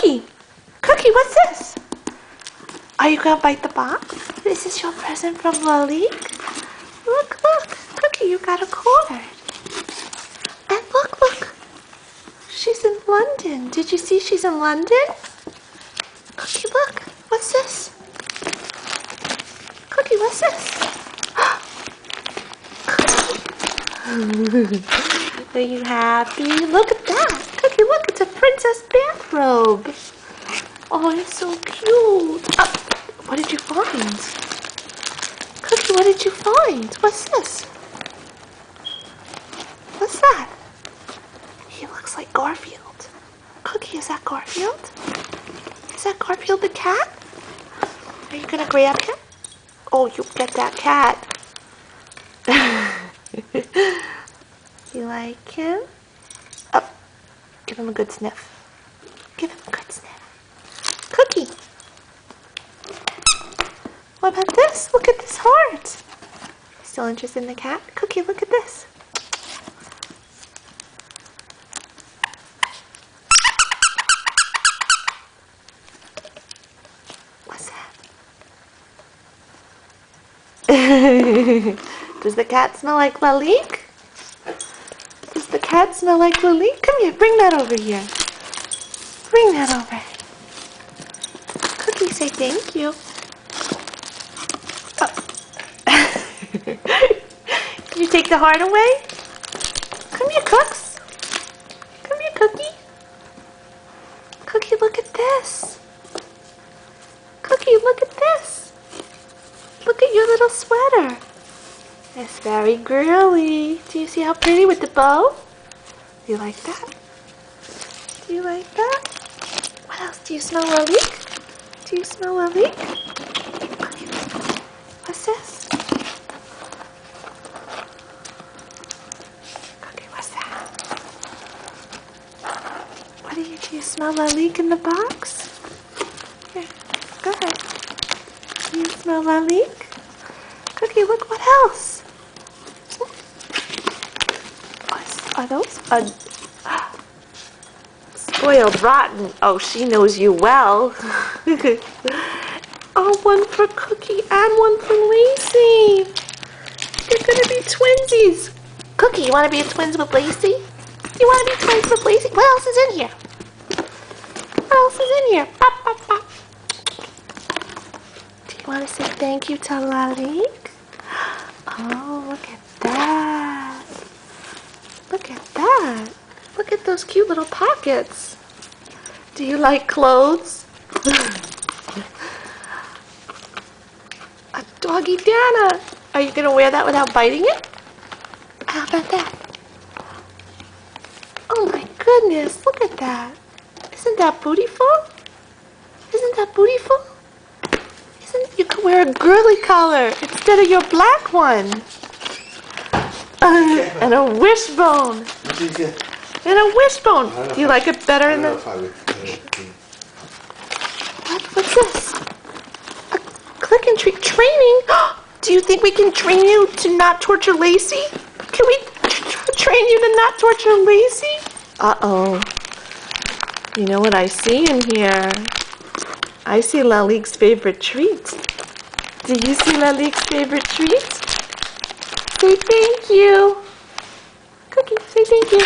Cookie! Cookie, what's this? Are you gonna bite the box? This is your present from Lalique. Look, look. Cookie, you got a cord. And look. She's in London. Did you see she's in London? Cookie, look. What's this? Cookie, what's this? Cookie. Are you happy? Look at that. Cookie, look. It's a princess bathrobe. Oh, it's so cute. Oh, what did you find? Cookie, what did you find? What's this? What's that? He looks like Garfield. Cookie, is that Garfield? Is that Garfield the cat? Are you gonna grab him? Oh, you get that cat. You like him? Oh, give him a good sniff. Give him a good sniff. Cookie. What about this? Look at this heart. Still interested in the cat? Cookie, look at this. What's that? Does the cat smell like Lalique? Does the cat smell like Lalique? Come here, bring that over here. Bring that over. Cookie, say thank you. Can you take the heart away? Come here, Cooks. Come here, Cookie. Cookie, look at this. Cookie, look at this. Look at your little sweater. It's very girly. Do you see how pretty with the bow? Do you like that? Do you like that? What else? Do you smell Lalique? Do you smell Lalique? What's this? Okay, what's that? What do you smell Lalique in the box? Here, go ahead. Do you smell Lalique? Cookie, look, what else? Are those? Spoiled rotten. Oh, she knows you well. Oh, one for Cookie and one for Lacey. They're gonna be twinsies. Cookie, you wanna be twins with Lacey? You wanna be twins with Lacey? What else is in here? What else is in here? Bop, bop, bop. Do you wanna say thank you to Lalique? Oh, look at that. Look at that. Look at those cute little pockets. Do you like clothes? A doggy Dana. Are you going to wear that without biting it? How about that? Oh my goodness, look at that. Isn't that beautiful? Isn't that beautiful? You could wear a girly collar instead of your black one. And a wishbone. And a wishbone. Do you like it better than What's this? A click and treat training? Do you think we can train you to not torture Lacey? Can we train you to not torture Lacey? Uh-oh. You know what I see in here? I see Lalique's favorite treat. Do you see Lalique's favorite treat? Say thank you. Cookie, say thank you.